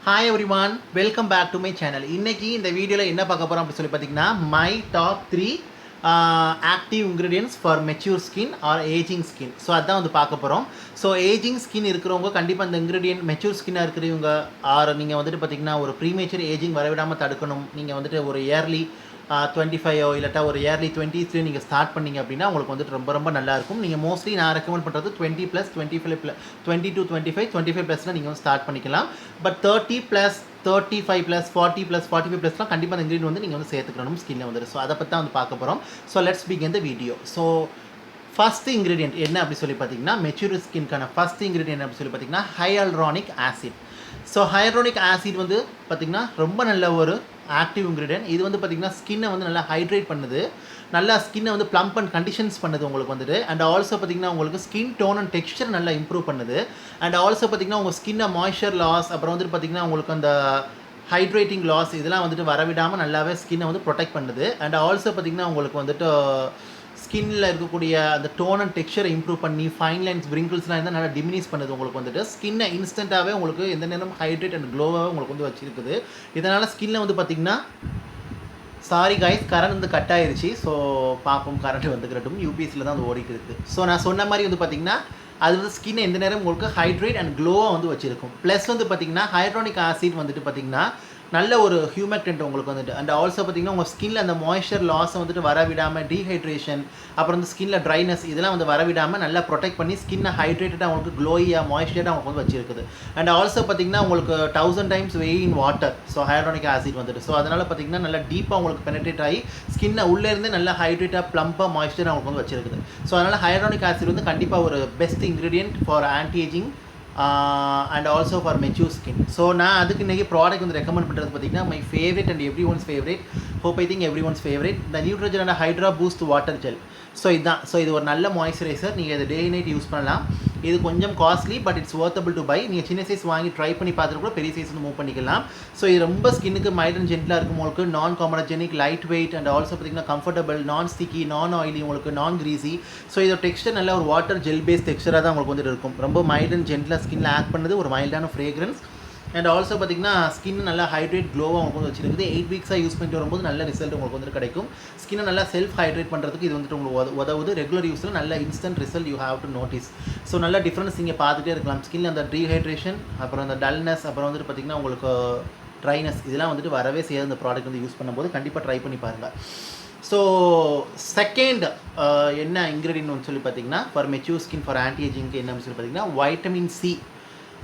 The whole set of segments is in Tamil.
Hi everyone, welcome back to my channel. இன்னைக்கு இந்த வீடியோவில் என்ன பார்க்க போகிறோம் அப்படின்னு சொல்லி பார்த்தீங்கன்னா my top 3 active ingredients for mature skin or aging skin. So அதான் வந்து பார்க்க போகிறோம். ஸோ ஏஜிங் ஸ்கின் இருக்கிறவங்க கண்டிப்பாக இந்த இன்க்ரீடியன்ட் மெச்சூர் ஸ்கின்னாக இருக்கிறவங்க ஆர் நீங்கள் வந்துட்டு பார்த்தீங்கன்னா ஒரு ப்ரீமேச்சர் ஏஜிங் வரவிடாமல் தடுக்கணும். நீங்கள் வந்துட்டு ஒரு இயர்லி 25 இல்லாட்டா ஒரு இயர்லி 23 நீங்கள் ஸ்டார்ட் பண்ணிங்க அப்படின்னா உங்களுக்கு வந்துட்டு ரொம்ப ரொம்ப நல்லாயிருக்கும். நீங்கள் மோஸ்ட்லி நான் ரெக்கமெண்ட் பண்ணுறது 20+, 25+, 22, 25, 25+லாம் நீங்கள் வந்து ஸ்டார்ட் பண்ணிக்கலாம். பட் 30+, 35+, 40+, 45+லாம் கண்டிப்பாக அந்த இன்க்ரீடியன்ட் வந்து நீங்கள் வந்து சேர்த்துக்கணும் ஸ்கின்னில் வந்துட்டு. ஸோ அதை பற்றி தான் வந்து பார்க்க போகிறோம். So let's begin the video. So first ingredient என்ன அப்படி சொல்லி பார்த்தீங்கன்னா மெச்சூர் ஸ்கின்கான ஃபஸ்ட் இன்க்ரீடியன்ட் அப்படி சொல்லி பார்த்தீங்கன்னா ஹையாலுரோனிக் ஆசிட். ஸோ ஹையாலுரோனிக் ஆசிட் வந்து பார்த்திங்கன்னா ரொம்ப நல்ல ஒரு ஆக்டிவ் இன்க்ரீடியன்ட். இது வந்து பார்த்திங்கன்னா ஸ்கின்னை வந்து நல்லா ஹைட்ரேட் பண்ணுது, நல்லா ஸ்கின்னை வந்து ப்ளம்ப் அண்ட் கண்டிஷன்ஸ் பண்ணுது உங்களுக்கு வந்துட்டு. அண்ட் ஆல்சோ பார்த்திங்கன்னா உங்களுக்கு ஸ்கின் டோன் அண்ட் டெக்ஸ்சர் நல்லா இம்ப்ரூவ் பண்ணுது. அண்ட் ஆல்சோ பார்த்திங்கன்னா உங்கள் ஸ்கின்னை மாய்ஸ்சர் லாஸ், அப்புறம் வந்துட்டு பார்த்திங்கன்னா உங்களுக்கு அந்த ஹைட்ரேட்டிங் லாஸ் இதெல்லாம் வந்துட்டு வரவிடாமல் நல்லாவே ஸ்கின்னை வந்து ப்ரொடெக்ட் பண்ணுது. அண்ட் ஆல்சோ பார்த்திங்கன்னா உங்களுக்கு வந்துட்டு ஸ்கின்னில் இருக்கக்கூடிய அந்த டோன் அண்ட் டெக்ஸ்சரை இம்ப்ரூவ் பண்ணி ஃபைன் லைன்ஸ் பிரிங்கிள்ஸ்லாம் இருந்தால் நல்லா டிமினிஷ் பண்ணுது உங்களுக்கு வந்துட்டு. ஸ்கின்னை இன்ஸ்டண்ட்டாகவே உங்களுக்கு எந்த நேரம் ஹைட்ரேட் அண்ட் க்ளோவாகவே உங்களுக்கு வந்து வச்சுருக்குது. இதனால் ஸ்கின்னில் வந்து பார்த்திங்கன்னா சாரி கைஸ், கரண்ட் வந்து கட் ஆயிடுச்சு. ஸோ பார்ப்போம், கரண்ட் வந்துக்கிறட்டும். யூபிஎஸ்சியில் தான் வந்து ஓடிட்டு இருக்குது. ஸோ நான் சொன்ன மாதிரி வந்து பார்த்திங்கன்னா அது வந்து ஸ்கின்னை எந்த நேரம் உங்களுக்கு ஹைட்ரேட் அண்ட் க்ளோவாக வந்து வச்சுருக்கும். ப்ளஸ் வந்து பார்த்திங்கன்னா ஹைட்ரானிக் ஆசிட் வந்துட்டு பார்த்திங்கன்னா நல்ல ஒரு ஹியூமக்டன்ட் உங்களுக்கு வந்துட்டு. அண்ட் ஆல்சோ பார்த்திங்கன்னா உங்கள் ஸ்கின்னில் அந்த மாய்ஸ்சர் லாஸை வந்துட்டு வரவிடாமல், டீஹைட்ரேஷன், அப்புறம் வந்து ஸ்கின்னில் ட்ரைனஸ் இதெல்லாம் வந்து வரவிடாமல் நல்லா ப்ரொடெக்ட் பண்ணி ஸ்கின்னை ஹைட்ரேட்டடாக உங்களுக்கு க்ளோயாக மாய்ஸ்சர்டாக உங்களுக்கு வந்து வச்சிருக்குது. அண்ட் ஆல்சோ பார்த்திங்கன்னா உங்களுக்கு 1000 times weigh in water. So hyaluronic acid வந்துட்டு. ஸோ அதனால் பார்த்திங்கன்னா நல்லா டீப்பாக உங்களுக்கு பெனட்ரேட் ஆகி ஸ்கின்னை உள்ளேருந்து நல்லா ஹைட்ரேட்டாக ப்ளம்பாக மாய்ஸ்சராக உங்களுக்கு வந்து வச்சிருக்குது. ஸோ அதனால் ஹைட்ரானிக் ஆசிட் வந்து கண்டிப்பாக ஒரு best ingredient for anti ageing and also for mature skin. So நான் அதுக்கு இன்றைக்கி ப்ராடக்ட் வந்து ரெக்கமெண்ட் பண்ணுறது பார்த்திங்கன்னா my favourite and everyone's favourite, hope I think everyone's favourite, the Neutrogena and Hydro Boost water gel. So இதுதான். ஸோ இது ஒரு நல்ல மாய்ஸ்சரைசர். நீங்கள் இதை டே நைட் யூஸ் பண்ணலாம். இது கொஞ்சம் costly, but it's worthable to buy. நீங்கள் சின்ன சைஸ் வாங்கி ட்ரை பண்ணி பார்த்துட்டு கூட பெரிய சைஸ் வந்து மூவ் பண்ணிக்கலாம். ஸோ இது ரொம்ப ஸ்கின்னுக்கு மைல்ட் அண்ட் ஜென்டலாக இருக்கும் உங்களுக்கு. நான் காமனஜெனிக், லைட் வெயிட் அண்ட் ஆல்சோ பார்த்திங்கன்னா கம்ஃபர்டபுள், நான் ஸ்டிக்கி, நான் ஆயிலி, உங்களுக்கு நான் கிரீஸி. ஸோ இதோட டெக்ஸ்டர் நல்ல ஒரு வாட்டர் ஜெல் பேஸ் டெக்ஸ்டராக தான் உங்களுக்கு வந்துட்டு இருக்கும். ரொம்ப மைல்ட் அண்ட் ஜென்டலாக ஸ்கின்னில் ஆக்ட் பண்ணுது, ஒரு மைல்டான ஃப்ரேக்ரன்ஸ். அண்ட் ஆல்சோ பார்த்திங்கன்னா ஸ்கின் நல்லா ஹைட்ரேட் க்ளோவாக உங்களுக்கு வந்து வச்சிருக்குது. 8 வீக்ஸாக யூஸ் பண்ணிட்டு வரும்போது நல்ல ரிசல்ட் உங்களுக்கு வந்து கிடைக்கும். ஸ்கின்னை நல்லா செல்ஃப் ஹைட்ரேட் பண்ணுறதுக்கு இது வந்துட்டு உங்களுக்கு உதவுது. ரெகுலர் யூஸில் நல்ல instant result you have to notice. So நல்ல டிஃப்ரென்ஸ் நீங்கள் பார்த்துட்டே இருக்கலாம். ஸ்கின்னில் அந்த டீஹைட்ரேஷன், அப்புறம் அந்த டல்னஸ், அப்புறம் வந்துட்டு பார்த்திங்கன்னா உங்களுக்கு ட்ரைனஸ் இதெல்லாம் வந்துட்டு வரவே செய்யாது. இந்த ப்ராடக்ட் வந்து யூஸ் பண்ணும்போது கண்டிப்பாக ட்ரை பண்ணி பாருங்கள். ஸோ செகண்ட் என்ன இன்க்ரீடியன்ட் சொல்லி பார்த்திங்கன்னா for mature skin for anti ஏஜிங்க்கு என்னன்னு சொல்லி பார்த்திங்கன்னா vitamin C.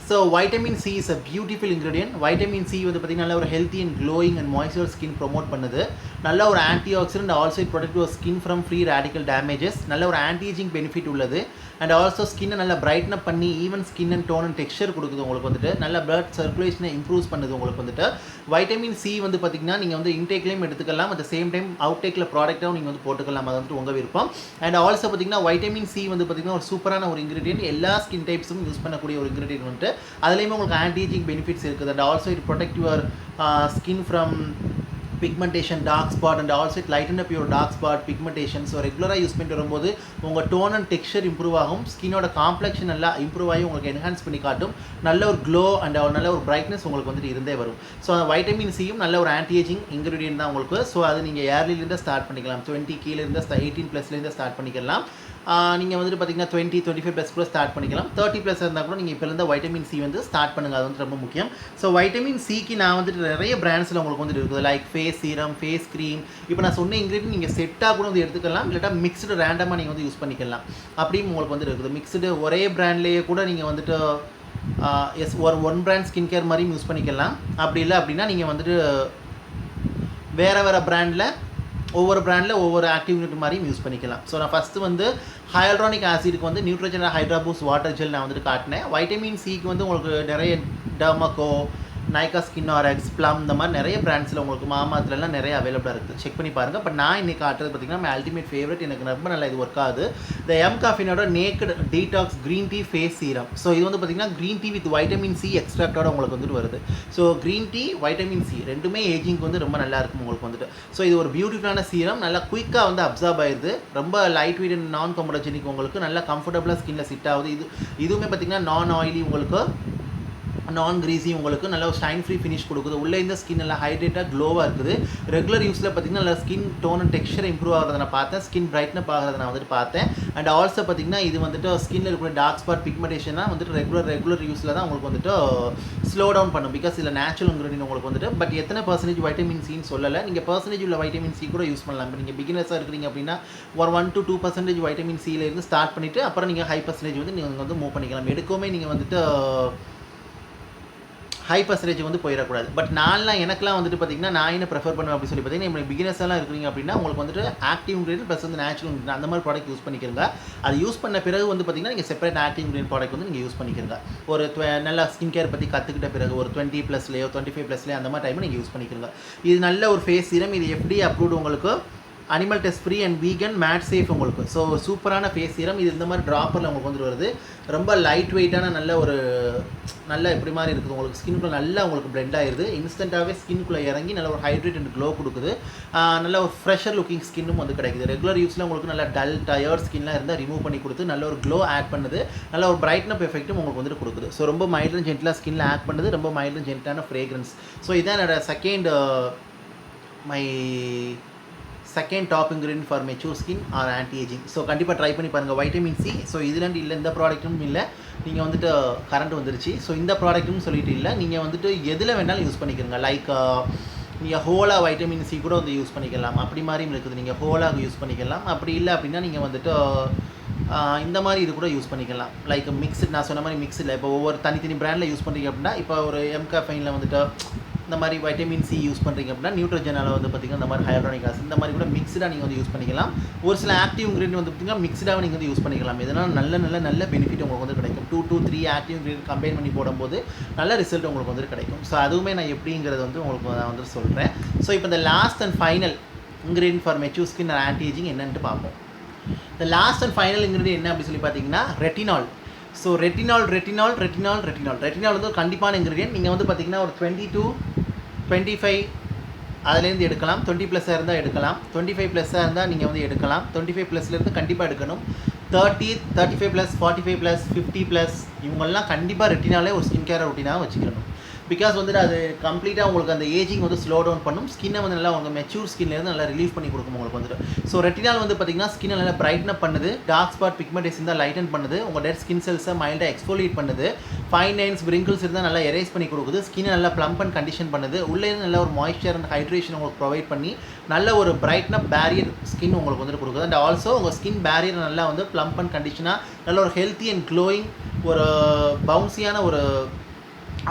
So vitamin C is a beautiful ingredient. Vitamin C வந்து பார்த்திங்கன்னா நல்ல ஒரு healthy and glowing and moisture skin promote பண்ணுது. நல்ல ஒரு antioxidant, also it protect your skin from free radical damages. நல்ல ஒரு ஆன்டி ஏஜிங் பெனிஃபிட் உள்ளது. அண்ட் ஆல்சோ ஸ்கின்னை நல்லா பிரைட்னப் பண்ணி even skin and tone and texture கொடுக்குது உங்களுக்கு வந்துட்டு. நல்ல பிளட் சர்க்குலேஷனை இம்ப்ரூவ் பண்ணுது உங்களுக்கு வந்துட்டு. வைட்டமின் சி வந்து பார்த்திங்கன்னா நீங்கள் வந்து இன்டேக்லேயும் எடுத்துக்கலாம், அட் த சேம் டைம் அவுட்டேக்கில் ப்ராடக்டாகவும் நீங்கள் வந்து போட்டுக்கலாம். அது வந்துட்டு உங்கள் விருப்பம். அண்ட் ஆல்சோ பார்த்திங்கன்னா வைட்டமின் சி வந்து பார்த்திங்கன்னா ஒரு சூப்பரான ஒரு இன்க்ரீடியன்ட். எல்லா ஸ்கின் டைப்ஸும் யூஸ் பண்ணக்கூடிய ஒரு இன்க்ரீடியன்ட் வந்துட்டு. அதுலேயுமே உங்களுக்கு ஆன்டி ஏஜிங் பெனிஃபிட்ஸ் இருக்குது. And also it protect your skin from pigmentation, dark spot, and also it lighten up your dark spot pigmentation. So ரெகுலராக யூஸ் பண்ணிட்டு வரும்போது உங்கள் டோன் அண்ட் டெக்ஸ்சர் இம்ப்ரூவ் ஆகும். ஸ்கின்னோட காம்ப்ளெக்ஷன் நல்லா இம்ப்ரூவ் ஆகி உங்களுக்கு என்ஹான்ஸ் பண்ணி காட்டும். நல்ல ஒரு க்ளோ அண்ட் நல்ல ஒரு பிரைட்னஸ் உங்களுக்கு வந்துட்டு இருந்தே வரும். ஸோ அந்த வைட்டமின் சியும் நல்ல ஒரு ஆன்டி ஏஜிங் இன்க்ரீடியன்ட் தான் உங்களுக்கு. ஸோ அது நீங்கள் ஏர்லிலேருந்து ஸ்டார்ட் பண்ணிக்கலாம். 20 கீழேருந்து 18+லேருந்து ஸ்டார்ட் பண்ணிக்கலாம். நீங்கள் வந்துட்டு பார்த்திங்கன்னா 20, 25+ கூட ஸ்டார்ட் பண்ணிக்கலாம். 30+ இருந்தால் கூட நீங்கள் இப்போ இருந்தால் வைட்டமின் சி வந்து ஸ்டார்ட் பண்ணுங்கள். அது வந்து ரொம்ப முக்கியம். ஸோ வைட்டமின் சிக்கு நான் வந்துட்டு நிறைய பிராண்ட்ஸில் உங்களுக்கு வந்துட்டு இருக்குது. Like face serum, face cream. இப்போ நான் சொன்ன இன்க்ரீடியன்ட் நீங்கள் செட்டாக கூட வந்து எடுத்துக்கலாம், இல்லாட்டா மிக்ஸ்டு ரேண்டமாக நீங்கள் வந்து யூஸ் பண்ணிக்கலாம். அப்படியும் உங்களுக்கு வந்துட்டு இருக்குது. மிக்ஸ்டு ஒரே பிராண்ட்லேயே கூட நீங்கள் வந்துட்டு ஒரு ஒன் பிராண்ட் ஸ்கின் கேர் மாதிரியும் யூஸ் பண்ணிக்கலாம். அப்படி இல்லை அப்படின்னா நீங்கள் வந்துட்டு வேறு பிராண்டில் ஒவ்வொரு பிராண்டில் ஒவ்வொரு ஆக்டிவ் இன்க்ரீடியன்ட் மாதிரியும் யூஸ் பண்ணிக்கலாம். ஸோ நான் ஃபஸ்ட்டு வந்து ஹையாலுரோனிக் ஆசிடுக்கு வந்து நியூட்ரஜன் ஹைட்ரா பூஸ்ட் வாட்டர் ஜெல் நான் வந்துட்டு காட்டினேன். வைட்டமின் சிக்கு வந்து உங்களுக்கு நிறைய டர்மக்கோ, Nykaa ஸ்கின் ஆர்எக்ஸ், ப்ளம், இந்த மாதிரி நிறைய பிராண்ட்ஸில் உங்களுக்கு மாமாத்துலலாம் நிறைய அவைலபிளாக இருக்குது. செக் பண்ணி பாருங்கள். பட் நான் இன்றைக்கி காட்டுறது பார்த்திங்கன்னா மை அல்டிமேட் ஃபேவரட், எனக்கு ரொம்ப நல்லா இது ஒர்க் ஆகுது. இந்த எம் காஃபினோட naked detox green tea face serum. So இது வந்து பார்த்திங்கன்னா green tea with vitamin C எக்ஸ்ட்ராக்டோட உங்களுக்கு வந்துட்டு வருது. So green tea, vitamin C ரெண்டுமே ஏஜிங்க்கு வந்து ரொம்ப நல்லா இருக்கும் உங்களுக்கு வந்துட்டு. ஸோ இது ஒரு பியூட்டிஃபுல்லான சீரம். நல்லா குயிக்காக வந்து அப்சார்ப் ஆயிடுது. ரொம்ப லைட் வெயிட் அண்ட் நான் காமனஜெனிக், உங்களுக்கு நல்லா கம்ஃபர்டபுளாக ஸ்கின்னில் சிட் ஆகுது. இதுவுமே பார்த்திங்கன்னா நான் ஆயிலி உங்களுக்கு. நான் கிரீஸி உங்களுக்கு நல்ல ஒரு ஷைன் ஃப்ரீ ஃபினிஷ் கொடுக்குது. உள்ளே இந்த ஸ்கின் நல்லா ஹைட்ரேட்டாக க்ளோவாக இருக்குது. ரெகுலர் யூஸில் பார்த்திங்கன்னா நல்லா skin tone and texture improve ஆகிறத நான் பார்த்தேன். ஸ்கின் பிரைட்னப் ஆகிறத நான் வந்துட்டு பார்த்தேன். அண்ட் ஆல்சோ பார்த்திங்கன்னா இது வந்துட்டு ஸ்கின்னில் இருக்கிற டார்க் ஸ்பாட் பிக்மெண்டேஷனாக வந்துட்டு ரெகுலர் யூஸில் தான் உங்களுக்கு வந்துட்டு ஸ்லோ டவுன் பண்ணும். பிகாஸ் இதில் நேச்சுரல் இன்க்ரீடியன்ட் உங்களுக்கு வந்துட்டு பட் எத்தனை பர்சன்டேஜ் வைட்டமின் சின்னு சொல்லலை. நீங்கள் பர்சன்டேஜ் உள்ள வைட்டமின் சி கூட யூஸ் பண்ணலாம். இப்போ நீங்கள் பிகினர்ஸாக இருக்கிறீங்க அப்படின்னா ஒரு 1 to 2% வைட்டமின் சியிலேருந்து ஸ்டார்ட் பண்ணிவிட்டு அப்புறம் நீங்கள் ஹை பர்சன்டேஜ் வந்து நீங்கள் வந்து மூவ் பண்ணிக்கலாம். எடுக்கவுமே நீங்கள் வந்துட்டு ஹை பர்சன்டேஜ் வந்து போயிடக்கூடாது. பட் எனக்குலாம் வந்துட்டு பார்த்திங்கன்னா நான் என்ன ப்ரிஃபர் பண்ணுவேன் அப்படின்னு சொல்லி பார்த்தீங்கன்னா இப்போ பிகினர்ஸ் எல்லாம் இருக்கிறீங்க அப்படின்னா உங்களுக்கு வந்துட்டு ஆக்டிவ் இன்க்ரீடியன்ட் ப்ளஸ் வந்து நேச்சுரல் இன்க்ரீடியன்ட் அந்த மாதிரி ப்ராடக்ட் யூஸ் பண்ணிக்கிறங்க. அது யூஸ் பண்ண பிறகு வந்து பார்த்திங்கன்னா நீங்கள் செப்பரேட் ஆக்டிவ் இன்க்ரீடியன்ட் ப்ராடக்ட் வந்து நீங்கள் யூஸ் பண்ணிக்கிறங்க. ஒரு நல்லா ஸ்கின் கேர் பற்றி கற்றுக்கிட்ட பிறகு ஒரு 20+லேயோ 25+லேயோ அந்த மாதிரி டைமில் நீங்கள் யூஸ் பண்ணிக்கிறங்க. இது நல்ல ஒரு ஃபேஸ் சீரம். இது எப்படி அப்ரூவ்டு உங்களுக்கு animal test free and vegan mat safe உங்களுக்கு. ஸோ சூப்பரான ஃபேஸ் சீரம். இது இந்த மாதிரி ட்ராப்பரில் உங்களுக்கு வந்துட்டு வருது. ரொம்ப லைட் வெயிட்டான நல்ல எப்படி மாதிரி இருக்குது உங்களுக்கு ஸ்கின்குள்ளே நல்லா உங்களுக்கு பிளெண்ட் ஆகிடுது. இன்ஸ்டண்ட்டாகவே ஸ்கின்குள்ளே இறங்கி நல்ல ஒரு ஹைட்ரேட் அண்ட் க்ளோ கொடுக்குது. நல்ல ஒரு ஃப்ரெஷர் லுக்கிங் ஸ்கின்னும் வந்து கிடைக்குது. ரெகுலர் யூஸில் உங்களுக்கு நல்ல டல் டயர்ட் ஸ்கின்லாம் இருந்தால் ரிமூவ் பண்ணி கொடுத்து நல்ல ஒரு க்ளோ ஆட் பண்ணுது. நல்ல ஒரு பிரைட்னப் எஃபெக்ட்டும் உங்களுக்கு வந்துட்டு கொடுக்குது. ஸோ ரொம்ப மைல்டு அண்ட் ஜென்டலாக ஸ்கின்னில் ஆட் பண்ணுது. ரொம்ப மைல்டு அண்ட் ஜென்டலான ஃப்ரேக்ரன்ஸ். ஸோ இதான் என்னோட second top ingredient for mature skin or anti ageing. So கண்டிப்பாக ட்ரை பண்ணி பாருங்கள். Vitamin C. ஸோ இதுலேருந்து இல்லை இந்த ப்ராடக்ட்டும் இல்லை. நீங்கள் வந்துட்டு கரண்ட் வந்துருச்சு. ஸோ இந்த ப்ராடக்ட்டும் சொல்லிட்டு இல்லை. நீங்கள் வந்துட்டு எதில் வேணாலும் யூஸ் பண்ணிக்கிறங்க. லைக் நீங்கள் ஹோலாக வைட்டமின் சி கூட வந்து யூஸ் பண்ணிக்கலாம். அப்படி மாதிரியும் இருக்குது. நீங்கள் ஹோலாக யூஸ் பண்ணிக்கலாம். அப்படி இல்லை அப்படின்னா நீங்கள் வந்துட்டு இந்த மாதிரி இது கூட யூஸ் பண்ணிக்கலாம். லைக் மிக்ஸ்டு நான் சொன்ன மாதிரி மிக்ஸில் இப்போ ஒவ்வொரு தனித்தனி பிராண்டில் யூஸ் பண்ணுறீங்க அப்படின்னா இப்போ ஒரு எம்காஃபைனில் வந்துட்டு இந்த மாதிரி வைட்டமின் சி யூஸ் பண்ணுறீங்க அப்படின்னா நியூட்ரஜனால் வந்து பார்த்திங்கன்னா இந்த மாதிரி ஹைலூரானிக் ஆசிட் இந்த மாதிரி கூட மிக்ஸ்டாக நீங்கள் வந்து யூஸ் பண்ணிக்கலாம். ஒரு சில ஆக்டிவ் இன்க்ரீடியன்ட் வந்து பார்த்திங்கன்னா மிக்ஸ்டாக நீங்கள் வந்து யூஸ் பண்ணிக்கலாம். இதனால் நல்ல பெனிஃபிட் உங்களுக்கு வந்து கிடைக்கும். 2 to 3 ஆக்டிவ் இன்க்ரீடியன்ட் கம்பைன் பண்ணி போடும்போது நல்ல ரிசல்ட் உங்களுக்கு வந்து கிடைக்கும். ஸோ அதுவுமே நான் எப்படிங்கிறது வந்து உங்களுக்கு நான் வந்து சொல்கிறேன். ஸோ இப்போ இந்த last and final ingredient for mature skin and anti ageing என்னன்ட்டு பார்ப்போம். இந்த லாஸ்ட் அண்ட் ஃபைனல் இன்க்ரீடியன்ட் என்ன அப்படின்னு சொல்லி பார்த்தீங்கன்னா ரெட்டினால். ஸோ ரெட்டினால் வந்து ஒரு கண்டிப்பான இன்க்ரீடியன்ட். நீங்கள் வந்து பார்த்திங்கன்னா ஒரு 20 to 25 அதுலேருந்து எடுக்கலாம். 20+ இருந்தால் எடுக்கலாம். 25+ இருந்தால் நீங்கள் வந்து எடுக்கலாம். 25+லேருந்து கண்டிப்பாக எடுக்கணும். 30, 35+, 45+, 50+ இவங்கெல்லாம் கண்டிப்பாக ரெட்டினாலே ஒரு ஸ்கின் கேர் ரொட்டீனாக வச்சுக்கணும். பிகாஸ் வந்துட்டு அது கம்ப்ளீட்டாக உங்களுக்கு அந்த ஏஜிங் வந்து ஸ்லோ டவுன் பண்ணும். ஸ்கின்னை வந்து நல்லா உங்கள் மெச்சூர் ஸ்கின்லேருந்து நல்லா ரிலீஃப் பண்ணி கொடுக்கும் உங்களுக்கு வந்துட்டு. ஸோ ரெட்டினால் வந்து பார்த்திங்கன்னா ஸ்கின்னை நல்லா பிரைட்னப் பண்ணுது. டார்க் ஸ்பாட் பிக்மெண்டேஷன் தான் லைட்டன் பண்ணுது. உங்கள் டெட் ஸ்கின் செல்ஸை மைல்டாக எக்ஸ்ஃபோலியேட் பண்ணுது. ஃபைன் லைன்ஸ் விரிங்கிள்ஸ் இருந்தால் நல்லா எரேஸ் பண்ணி கொடுக்குது. ஸ்கின்னை நல்லா ப்ளம்ப் அண்ட் கண்டிஷன் பண்ணுது. உள்ளே நல்ல ஒரு மாய்ஸ்சர் அண்ட் ஹைட்ரேஷன் உங்களுக்கு ப்ரொவைட் பண்ணி நல்ல ஒரு பிரைட்னப் பேரியர் ஸ்கின் உங்களுக்கு வந்துட்டு கொடுக்குது. அண்ட் ஆல்சோ உங்கள் ஸ்கின் பேரியர் நல்லா வந்து ப்ளம்ப் அண்ட் கண்டிஷனாக நல்ல ஒரு ஹெல்த்தி அண்ட் க்ளோயிங் ஒரு பவுன்சியான ஒரு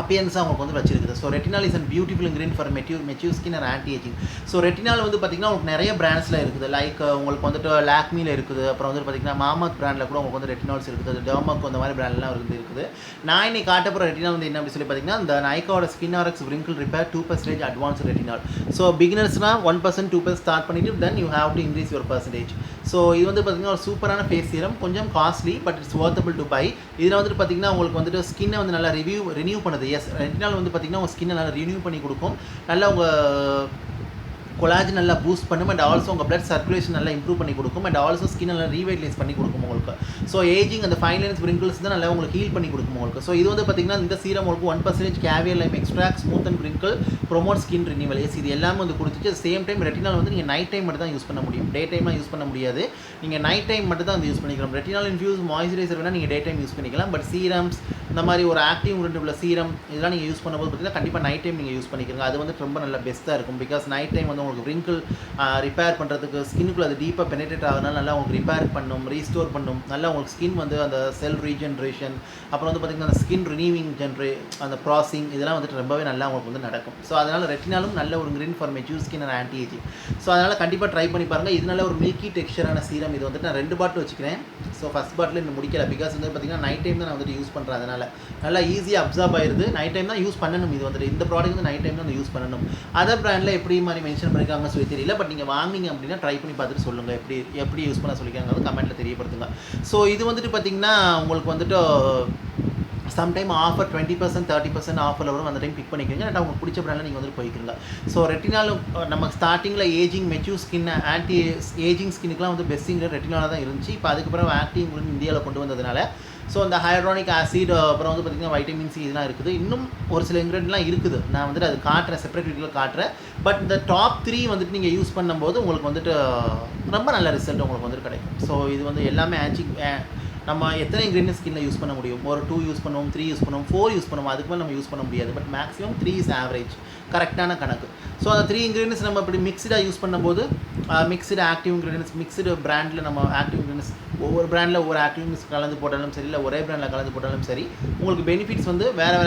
அப்பியன்ஸாக உங்களுக்கு வந்து வச்சிருக்குது. So retinal is and beautiful ingredient for mature skin and anti ageing. So retinal வந்து பார்த்திங்கன்னா உங்களுக்கு நிறைய பிராண்ட்ஸில் இருக்குது. லைக் உங்களுக்கு வந்துட்டு லாக்மியில் இருக்குது. அப்புறம் வந்து பார்த்திங்கன்னா மாமாத் பிராண்டில் கூட உங்களுக்கு வந்து ரெட்டினால்ஸ் இருக்குது. டெர்மாக் அந்த மாதிரி பிராண்ட்லாம் இருக்குது. நான் இன்னைக்கு காட்டப்போகிற ரெட்டினால் வந்து என்ன அப்படின்னு சொல்லி பார்த்திங்கன்னா இந்த நைக்காவோட skin R X wrinkle repair 2% advance retinol. So பிகினர்ஸ்னால் 1%, 2% ஸ்டார்ட் பண்ணிவிட்டு then you have to increase your percentage. So இது வந்து பார்த்திங்கன்னா ஒரு சூப்பரான ஃபேஸ் சீரம். கொஞ்சம் costly but it's worthable to buy. இதில் வந்துட்டு பார்த்திங்கன்னா உங்களுக்கு வந்துட்டு ஸ்கின்னை வந்து நல்லா ரினியூ பண்ணுது. எஸ் ரெட்டினால் வந்து பார்த்திங்கன்னா உங்கள் ஸ்கின்னை நல்லா ரினியூ பண்ணி கொடுக்கும். நல்லா உங்கள் கொலாஜன் நல்லா பூஸ்ட் பண்ணும். அண்ட் ஆல்சோ உங்கள் பிளட் சர்க்குலேஷன் நல்லா இம்ப்ரூவ் பண்ணி கொடுக்கும். அண்ட் ஆல்சோ ஸ்கின் நல்லா ரீவைட்லைஸ் பண்ணி கொடுக்கும் உங்களுக்கு. ஸோ ஏஜிங் அந்த ஃபைன் லைன்ஸ் wrinkles தான் நல்லா உங்களுக்கு ஹீல் பண்ணி கொடுக்கும் உங்களுக்கு. ஸோ இது வந்து பார்த்திங்கன்னா இந்த சீரம் உங்களுக்கு 1% caviar lime extract smooth and wrinkle promote skin renewal. Yes இது எல்லாமே வந்து கொடுத்துட்டு சேம் டைம் ரெட்டினால் வந்து நீங்கள் நைட் டைம் மட்டும் தான் யூஸ் பண்ண முடியும். டே டைமாக யூஸ் பண்ண முடியாது. நீங்கள் நைட் டைம் மட்டும் தான் வந்து யூஸ் பண்ணிக்கலாம். ரெட்டினால் இன்ஃபியூஸ் மாய்ஸ்சரைசர் வேணால் நீங்கள் டே டைம் யூஸ் பண்ணிக்கலாம். பட் சீரம்ஸ் இந்த மாதிரி ஒரு ஆக்டிவ் இன்க்ரீடியன்ட் உள்ள சீரம் இதெல்லாம் நீங்கள் யூஸ் பண்ணும்போது பார்த்திங்கன்னா கண்டிப்பாக நைட் டைம் நீங்கள் யூஸ் பண்ணிக்கிறீங்க. அது வந்து ரொம்ப நல்ல பெஸ்ட்டாக இருக்கும். பிகாஸ் நைட் டைம் வந்து உங்களுக்கு wrinkle ரிப்பேர் பண்ணுறதுக்கு ஸ்கின்னுக்குள்ள அது டீப்பாக பெனிட்ரேட் ஆகுதுனால நல்லா உங்களுக்கு ரிப்பேர் பண்ணும், ரீஸ்டோர் பண்ணும். நல்லா உங்களுக்கு ஸ்கின் வந்து அந்த செல் ரீஜென்ரேஷன் அப்புறம் வந்து பார்த்திங்கன்னா அந்த ஸ்கின் ரினியூவிங் அந்த ப்ராசிங் இதெல்லாம் வந்துட்டு ரொம்பவே நல்லா உங்களுக்கு வந்து நடக்கும். ஸோ அதனால் ரெட்டினாலும் நல்ல ஒரு ingredient for mature skin and anti ageing. So அதனால் கண்டிப்பாக ட்ரை பண்ணி பாருங்கள். இது நல்ல ஒரு மில்கி டெக்ஸ்சரான சீரம். இது வந்துட்டு நான் 2 பாட்டில் வச்சுக்கிறேன். ஸோ ஃபஸ்ட் பாட்டில் இன்னும் முடிக்கல. பிகாஸ் வந்து பார்த்திங்கன்னா நைட் டைம் தான் நான் வந்துட்டு யூஸ் பண்ணுறேன். அதனால் நல்லா ஈஸியாக அப்சார்ப் ஆயிடுது. நைட் டைம் தான் யூஸ் பண்ணணும். இது வந்துட்டு இந்த ப்ராடக்ட் வந்து நைட் டைம் தான் யூஸ் பண்ணணும். அதர் பிராண்டில் எப்படி மாதிரி மென்ஷன் பண்ணியிருக்காங்கன்னு சொல்லி தெரியல. பட் நீங்கள் வாங்கினீங்க அப்படின்னா ட்ரை பண்ணி பார்த்துட்டு சொல்லுங்கள் எப்படி யூஸ் பண்ண சொல்லியிருக்காங்க கமெண்ட்டில் தெரியப்படுத்துங்க. ஸோ இது வந்துட்டு பார்த்திங்கன்னா உங்களுக்கு வந்துட்டு சம்டைம் ஆஃபர் 20%, 30% ஆஃபரில் வரும். அந்த டைம் பிக் பண்ணிக்கிறீங்க. அண்ட் உங்களுக்கு பிடிச்ச பிராண்டில் நீங்கள் வந்துட்டு போய்க்கிறீங்க. ஸோ ரெட்டினாலும் நம்ம ஸ்டார்டிங்கில் ageing mature skin anti ageing ஸ்கின்னுக்குலாம் வந்து பெஸ்ட் இன்க்ரீடியன்ட் ரெட்டினால தான் இருந்துச்சு. இப்போ அதுக்கப்புறம் ஆக்டிவ் இன்க்ரீடியன்ட் இந்தியாவில் கொண்டு வந்ததுனால ஸோ அந்த ஹைலூரானிக் ஆசிட் அப்புறம் வந்து பார்த்திங்கன்னா வைட்டமின் சி இதெல்லாம் இருக்குது. இன்னும் ஒரு சில இன்க்ரீடியன்ட்லாம் இருக்குது, நான் வந்துட்டு அது காட்டுறேன், செப்பரேட் வீடியோவில் காட்டுறேன். பட் இந்த டாப் 3 வந்துட்டு நீங்கள் யூஸ் பண்ணும்போது உங்களுக்கு வந்துட்டு ரொம்ப நல்ல ரிசல்ட் உங்களுக்கு வந்துட்டு கிடைக்கும். ஸோ இது வந்து எல்லாமே நம்ம எத்தனை இன்க்ரீடியன்ட் ஸ்கின்ல யூஸ் பண்ண முடியும்? ஒரு 2 யூஸ் பண்ணுவோம், 3 யூஸ் பண்ணுவோம், 4 யூஸ் பண்ணுவோம், அதுக்கு மேலே நம்ம யூஸ் பண்ண முடியாது. பட் மேக்ஸிமம் 3 இஸ் ஆவரேஜ், கரெக்டான கணக்கு. ஸோ அந்த 3 இன்க்ரீடியன்ஸ் நம்ம இப்படி மிக்ஸ்டாக யூஸ் பண்ணும்போது மிக்ஸ்டு ஆக்டிவ் இன்க்ரீடியன்ஸ், மிக்ஸ்டு பிராண்டில் நம்ம ஆக்டிவ் இன்க்ரீடியன்ஸ் ஒவ்வொரு பிராண்டில் ஒவ்வொரு ஆக்டிவ் இன்க்ரீடியன்ஸ் கலந்து போட்டாலும் சரி, இல்லை ஒரே பிராண்டில் கலந்து போட்டாலும் சரி, உங்களுக்கு பெனிஃபிட்ஸ் வந்து வேறு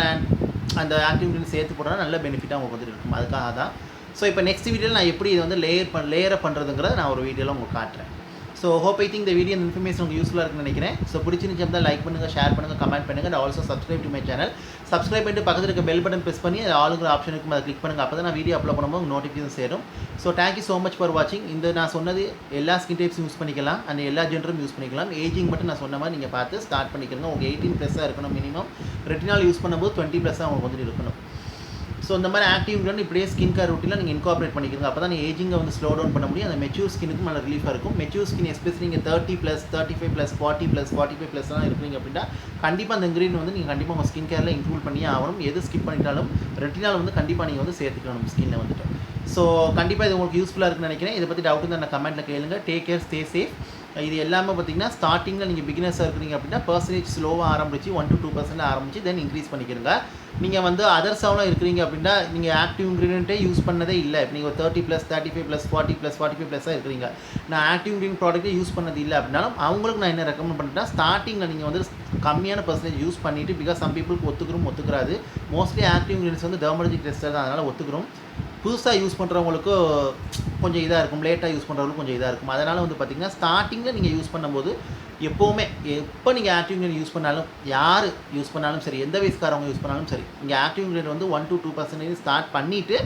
அந்த ஆக்டிவ் இன்க்ரீடியன்ஸ் சேர்த்து போட்டாலும் நல்ல பெனிஃபிட்டாக உங்களுக்கு வந்து இருக்கும். அதுக்காக தான். ஸோ இப்போ நெக்ஸ்ட் வீடியோவில் நான் எப்படி இது வந்து லேயரை பண்ணுறதுங்கிறத நான் ஒரு வீடியோவில் உங்களுக்கு காட்டுறேன். ஸோ ஹோப் ஐ திங்க் இந்த வீடியோ இன்ஃபர்மேஷன் உங்களுக்கு யூஸ்ஃபுல்லாக இருக்குன்னு நினைக்கிறேன். ஸோ பிடிச்சிருந்துச்சு லைக் பண்ணுங்கள், ஷேர் பண்ணுங்கள், கமெண்ட் பண்ணுங்கள். And also subscribe to my channel. Subscribe பண்ணிட்டு பக்கத்தில் இருக்க பெல் பட்டன் ப்ரெஸ் பண்ணி அது ஆளுங்கிற ஆப்ஷன் இருக்கும், அதை கிளிக் பண்ணுங்கள். அப்போ தான் நான் வீடியோ அப்லோட் பண்ணும்போது நோட்டிஃபிகேஷன் சேரும். So thank you so much for வாட்சிங். இந்த நான் சொன்னது எல்லா ஸ்கின் டைப்ஸ் யூஸ் பண்ணிக்கலாம், அண்ட் எல்லா ஜெண்டரும் யூஸ் பண்ணிக்கலாம். ஏஜிங் மட்டும் நான் சொன்ன மாதிரி நீங்கள் பார்த்து ஸ்டார்ட் பண்ணிக்கிறங்க. உங்களுக்கு 18+ இருக்கணும் மினிமம். ரெட்டினால் யூஸ் பண்ணும்போது 20+ உங்களுக்கு வந்துட்டு இருக்கணும். ஸோ இந்த மாதிரி ஆக்டிவ் இன்க்ரீடியன்ட் இப்படியே ஸ்கின் கேர் ரூட்டில் நீங்கள் இன்கார்பரேட் பண்ணிக்கிறீங்க. அப்போ தான் நீங்கள் ஏஜிங்கை வந்து ஸ்லோ டவுன் பண்ண முடியும். அந்த மெச்சூர் ஸ்கினுக்கு நல்ல ரிலீஃபாக இருக்கும். மெச்சூர் ஸ்கின் எஸ்பெஷலி நீங்கள் 30+, 35+, 40+, 45+லாம் இருக்கிறீங்க அப்படின்னா கண்டிப்பாக அந்த இன்க்ரீடியன்ட் வந்து நீங்கள் கண்டிப்பாக உங்கள் ஸ்கின் கேரில் இன்க்ளூட் பண்ணியே ஆகணும். எது ஸ்கிப் பண்ணிட்டாலும் ரெட்டினால் வந்து கண்டிப்பாக நீங்கள் வந்து சேர்த்துக்கணும் ஸ்கின்னை வந்துட்டு. ஸோ கண்டிப்பாக இது உங்களுக்கு யூஸ்ஃபுல்லாக இருக்குன்னு நினைக்கிறேன். இதை பற்றி டவுட் இருந்தால் நான் கமெண்ட்டில் கேளுங்க. Take care, stay safe. இது எல்லாமே பார்த்தீங்கன்னா ஸ்டார்டிங்கில் நீங்கள் பிகினர்ஸாக இருக்கிறீங்க அப்படின்னா பர்சன்டேஜ் ஸ்லோவாக ஆரம்பிச்சு 1 to 2% ஆரம்பிச்சு தென் இன்க்ரீஸ் பண்ணிக்கிறங்க. நீங்கள் வந்து அதர்ஸாவெலாம் இருக்கிறீங்க அப்படின்னா நீங்கள் ஆக்டிவ் இன்க்ரீடியன்ட்டே யூஸ் பண்ணதே இல்லை. இப்போ நீங்கள் 30+, 35+, 40+, 45+ஆக இருக்கிறீங்க, நான் ஆக்டிவ் இன்க்ரீடியன்ட் ப்ராடக்ட்டே யூஸ் பண்ணது இல்லை அப்படின்னாலும் அவங்களுக்கு நான் என்ன ரெக்கமெண்ட் பண்ணுறேன்னா ஸ்டார்டிங்கில் நீங்கள் வந்து கம்மியான பர்சன்டேஜ் யூஸ் பண்ணிவிட்டு, பிகாஸ் சம் பீப்புளுக்கு ஒத்துக்கிறாது. மோஸ்ட்லி ஆக்டிவ் இன்க்ரீடியன்ஸ் வந்து டெர்மடாலஜி டெஸ்டர் தான், அதனால் ஒத்துக்கிறோம். புதுசாக யூஸ் பண்ணுறவங்களுக்கு கொஞ்சம் இதாக இருக்கும், லேட்டாக யூஸ் பண்ணுறவங்களுக்கு கொஞ்சம் இதாக இருக்கும். அதனால் வந்து பார்த்திங்கன்னா ஸ்டார்டிங்கில் நீங்கள் யூஸ் பண்ணும்போது எப்போவுமே எப்போ நீங்கள் ஆக்டிவ் இன்க்ரீடியன்ட் யூஸ் பண்ணாலும், யார் யூஸ் பண்ணாலும் சரி, எந்த வயசுக்காரவங்க யூஸ் பண்ணாலும் சரி, நீங்கள் ஆக்டிவ் இன்க்ரீடியன்ட் வந்து 1 to 2% ஸ்டார்ட் பண்ணிவிட்டு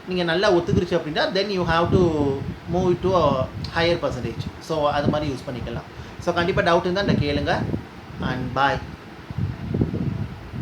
நீங்கள் நல்லா ஒத்துக்கிருச்சு அப்படின்னா then you have to move it to higher percentage. So அது மாதிரி யூஸ் பண்ணிக்கலாம். ஸோ கண்டிப்பாக டவுட் இருந்தால் கேளுங்க. அண்ட் பாய்.